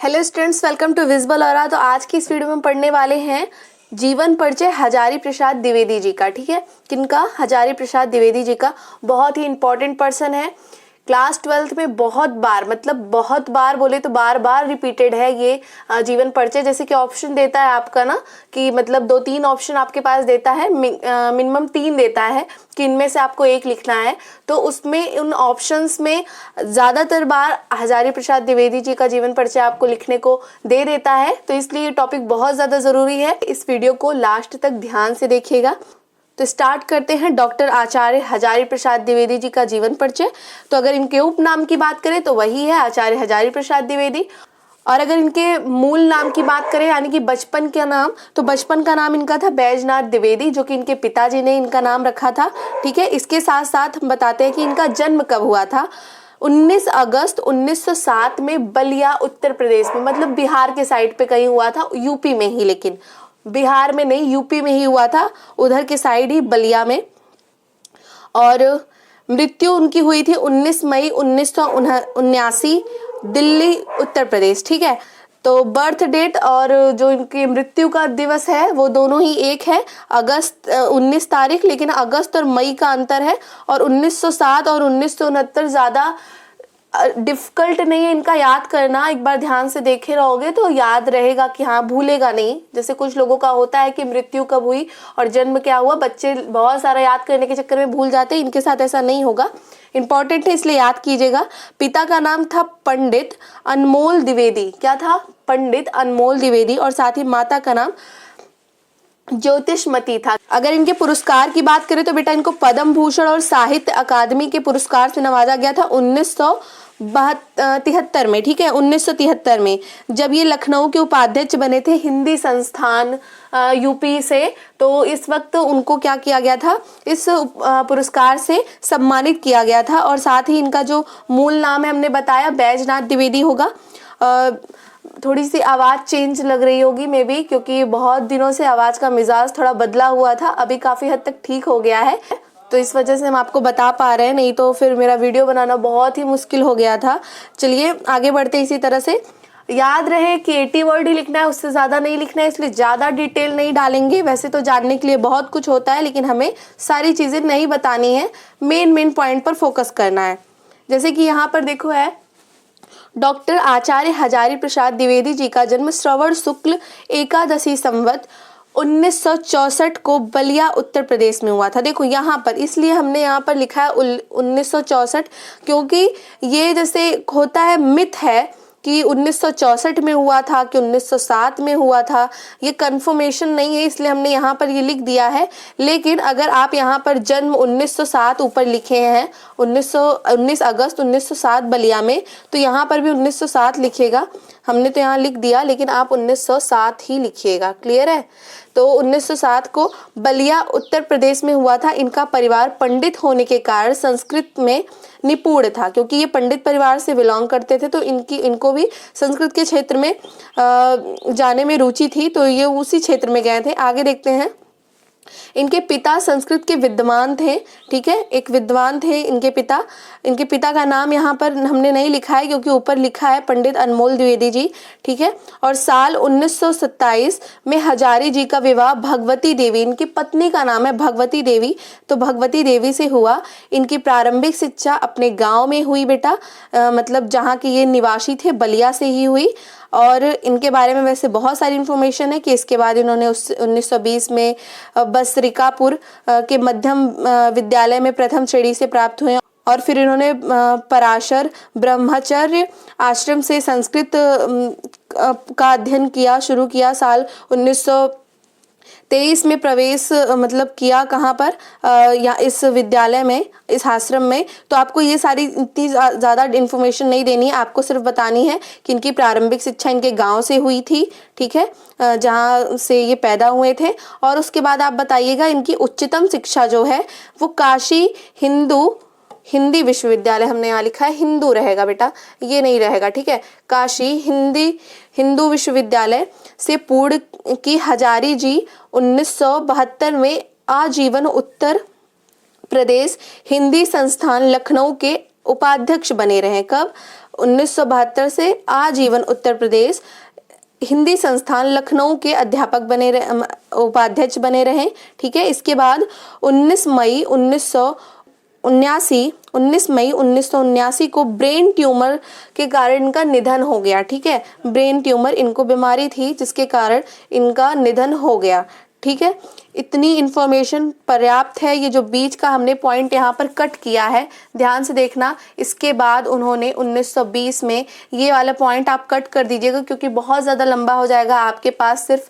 Hello students, welcome to Visible Aura. तो आज की इस वीडियो में पढ़ने वाले हैं जीवन परिचय हजारी प्रसाद द्विवेदी जी का। ठीक है, किनका? हजारी प्रसाद द्विवेदी जी का। बहुत ही इंपॉर्टेंट पर्सन है। क्लास 12th में बहुत बार बोले तो बार बार रिपीटेड है ये जीवन परिचय। जैसे कि ऑप्शन देता है आपका ना कि मतलब 2-3 ऑप्शन आपके पास देता है, मिनिमम 3 देता है कि इनमें से आपको एक लिखना है। तो उसमें उन ऑप्शंस में ज़्यादातर बार हजारी प्रसाद द्विवेदी जी का जीवन परिचय आपको लिखने को दे देता है। तो इसलिए ये टॉपिक बहुत ज़्यादा ज़रूरी है। इस वीडियो को लास्ट तक ध्यान से देखिएगा। तो स्टार्ट करते हैं डॉक्टर आचार्य हजारी प्रसाद द्विवेदी जी का जीवन परिचय। तो अगर इनके उपनाम की बात करें तो वही है आचार्य हजारी प्रसाद द्विवेदी। और अगर इनके मूल नाम की बात करें यानी कि बचपन का नाम, तो बचपन का नाम इनका था बैजनाथ द्विवेदी, जो कि इनके पिताजी ने इनका नाम रखा था। ठीक है, इसके साथ साथ हम बताते हैं कि इनका जन्म कब हुआ था। 19 अगस्त 1907 में बलिया उत्तर प्रदेश में, मतलब बिहार के साइड पे कहीं हुआ था, यूपी में ही, लेकिन बिहार में नहीं यूपी में ही हुआ था, उधर के साइड ही बलिया में। और मृत्यु उनकी हुई थी 19 मई 1979 दिल्ली उत्तर प्रदेश। ठीक है, तो बर्थ डेट और जो इनकी मृत्यु का दिवस है वो दोनों ही एक है, अगस्त 19 तारीख, लेकिन अगस्त और मई का अंतर है। और 1907 और 1969 ज़्यादा डिफिकल्ट नहीं है इनका याद करना। एक बार ध्यान से देखे रहोगे तो याद रहेगा कि हाँ, भूलेगा नहीं। जैसे कुछ लोगों का होता है कि मृत्यु कब हुई और जन्म क्या हुआ, बच्चे बहुत सारा याद करने के चक्कर में भूल जाते हैं। इनके साथ ऐसा नहीं होगा, इंपॉर्टेंट है इसलिए याद कीजिएगा। पिता का नाम था पंडित अनमोल द्विवेदी। क्या था? पंडित अनमोल द्विवेदी। और साथ ही माता का नाम ज्योतिषमती था। अगर इनके पुरस्कार की बात करें तो बेटा इनको पद्म भूषण और साहित्य अकादमी के पुरस्कार से नवाजा गया था 1973 में। ठीक है, 1973 में जब ये लखनऊ के उपाध्यक्ष बने थे हिंदी संस्थान यूपी से। तो इस वक्त उनको क्या किया गया था, इस पुरस्कार से सम्मानित किया गया था। और साथ ही इनका जो मूल नाम है हमने बताया बैजनाथ द्विवेदी होगा। थोड़ी सी आवाज़ चेंज लग रही होगी मे बी, क्योंकि बहुत दिनों से आवाज़ का मिजाज थोड़ा बदला हुआ था, अभी काफ़ी हद तक ठीक हो गया है। तो इस वजह से हम आपको बता पा रहे हैं, नहीं तो फिर मेरा वीडियो बनाना बहुत ही मुश्किल हो गया था। चलिए आगे बढ़ते। इसी तरह से याद रहे कि 80 वर्ड ही लिखना है, उससे ज़्यादा नहीं लिखना है, इसलिए ज़्यादा डिटेल नहीं डालेंगे। वैसे तो जानने के लिए बहुत कुछ होता है, लेकिन हमें सारी चीज़ें नहीं बतानी है, मेन पॉइंट पर फोकस करना है। जैसे कि यहाँ पर देखो है, डॉक्टर आचार्य हजारी प्रसाद द्विवेदी जी का जन्म श्रवण शुक्ल एकादशी संवत 1964 को बलिया उत्तर प्रदेश में हुआ था। देखो यहाँ पर इसलिए हमने यहाँ पर लिखा है 1964, क्योंकि ये जैसे होता है मिथ है कि 1964 में हुआ था कि 1907 में हुआ था, ये कंफर्मेशन नहीं है, इसलिए हमने यहाँ पर ये लिख दिया है। लेकिन अगर आप यहाँ पर जन्म 1907 ऊपर लिखे हैं, 19 अगस्त 1907 बलिया में, तो यहाँ पर भी 1907 लिखिएगा। हमने तो यहाँ लिख दिया, लेकिन आप 1907 ही लिखिएगा। क्लियर है? तो 1907 को बलिया उत्तर प्रदेश में हुआ था। इनका परिवार पंडित होने के कारण संस्कृत में निपुण था, क्योंकि ये पंडित परिवार से बिलोंग करते थे, तो इनको भी संस्कृत के क्षेत्र में जाने में रुचि थी, तो ये उसी क्षेत्र में गए थे। आगे देखते हैं। इनके पिता संस्कृत के विद्वान थे। ठीक है, एक विद्वान थे इनके पिता। इनके पिता का नाम यहाँ पर हमने नहीं लिखा है, क्योंकि ऊपर लिखा है पंडित अनमोल द्विवेदी जी। ठीक है, और साल 1927 में हजारी जी का विवाह भगवती देवी, इनकी पत्नी का नाम है भगवती देवी, तो भगवती देवी से हुआ। इनकी प्रारंभिक शिक्षा अपने गाँव में हुई बेटा, मतलब जहाँ के ये निवासी थे बलिया से ही हुई। और इनके बारे में वैसे बहुत सारी इन्फॉर्मेशन है कि इसके बाद इन्होंने 1920 में बसरिकापुर के मध्यम विद्यालय में प्रथम श्रेणी से प्राप्त हुए, और फिर इन्होंने पराशर ब्रह्मचर्य आश्रम से संस्कृत का अध्ययन शुरू किया। साल 1923 में प्रवेश मतलब किया कहाँ पर, या इस विद्यालय में, इस आश्रम में। तो आपको ये सारी इतनी ज़्यादा इन्फॉर्मेशन नहीं देनी है, आपको सिर्फ बतानी है कि इनकी प्रारंभिक शिक्षा इनके गांव से हुई थी। ठीक है, जहाँ से ये पैदा हुए थे। और उसके बाद आप बताइएगा इनकी उच्चतम शिक्षा जो है वो काशी हिंदी विश्वविद्यालय, हमने यहाँ लिखा है हिंदू रहेगा बेटा, ये नहीं रहेगा। ठीक है, काशी हिंदू विश्वविद्यालय से पूर्ण की। हजारी जी 1972 में आजीवन उत्तर प्रदेश हिंदी संस्थान लखनऊ के उपाध्यक्ष बने रहे। कब? 1972 से आजीवन उत्तर प्रदेश हिंदी संस्थान लखनऊ के अध्यापक बने रहे, उपाध्यक्ष बने रहे। ठीक है। इसके बाद 19 मई 1979 को ब्रेन ट्यूमर के कारण इनका निधन हो गया। ठीक है। ब्रेन ट्यूमर इनको बीमारी थी जिसके कारण इनका निधन हो गया। ठीक है। इतनी इन्फॉर्मेशन पर्याप्त है। ये जो बीच का हमने पॉइंट यहाँ पर कट किया है, ध्यान से देखना। इसके बाद उन्होंने 1920 में ये वाला पॉइंट आप कट कर दीजिएगा क्योंकि बहुत ज़्यादा लंबा हो जाएगा। आपके पास सिर्फ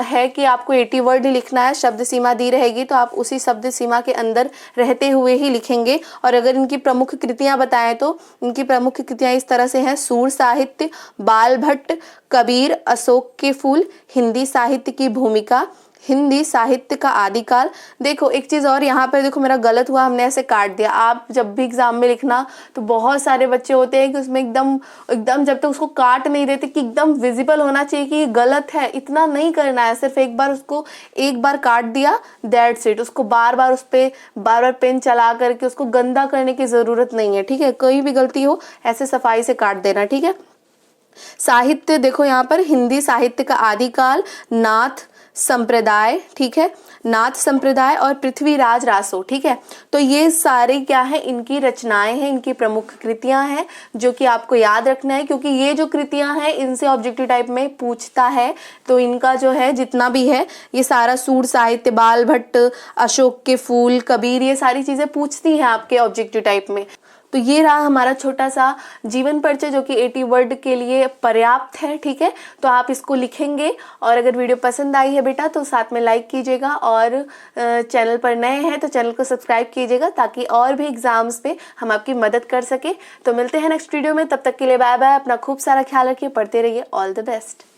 है कि आपको 80 वर्ड ही लिखना है, शब्द सीमा दी रहेगी तो आप उसी शब्द सीमा के अंदर रहते हुए ही लिखेंगे। और अगर इनकी प्रमुख कृतियां बताएं तो इनकी प्रमुख कृतियां इस तरह से हैं: सूर साहित्य, बाल भट्ट, कबीर, अशोक के फूल, हिंदी साहित्य की भूमिका, हिंदी साहित्य का आदिकाल। देखो एक चीज़ और यहाँ पर देखो, मेरा गलत हुआ, हमने ऐसे काट दिया। आप जब भी एग्जाम में लिखना तो बहुत सारे बच्चे होते हैं कि उसमें एकदम जब तक उसको काट नहीं देते कि एकदम विजिबल होना चाहिए कि ये गलत है, इतना नहीं करना है। सिर्फ एक बार काट दिया, दैट्स इट। उसको बार बार पेन चला करके उसको गंदा करने की ज़रूरत नहीं है। ठीक है। कोई भी गलती हो ऐसे सफाई से काट देना। ठीक है। साहित्य देखो यहाँ पर, हिंदी साहित्य का आदिकाल, नाथ संप्रदाय। ठीक है। नाथ संप्रदाय और पृथ्वीराज रासो। ठीक है। तो ये सारे क्या है, इनकी रचनाएं हैं, इनकी प्रमुख कृतियां हैं जो कि आपको याद रखना है क्योंकि ये जो कृतियां हैं इनसे ऑब्जेक्टिव टाइप में पूछता है। तो इनका जो है जितना भी है ये सारा सूर साहित्य, बाल भट्ट, अशोक के फूल, कबीर, ये सारी चीज़ें पूछती हैं आपके ऑब्जेक्टिव टाइप में। तो ये रहा हमारा छोटा सा जीवन परिचय जो कि 80 वर्ड के लिए पर्याप्त है। ठीक है। तो आप इसको लिखेंगे और अगर वीडियो पसंद आई है बेटा तो साथ में लाइक कीजिएगा और चैनल पर नए हैं तो चैनल को सब्सक्राइब कीजिएगा ताकि और भी एग्जाम्स में हम आपकी मदद कर सके। तो मिलते हैं नेक्स्ट वीडियो में, तब तक के लिए बाय बाय। अपना खूब सारा ख्याल रखिए, पढ़ते रहिए। All the best.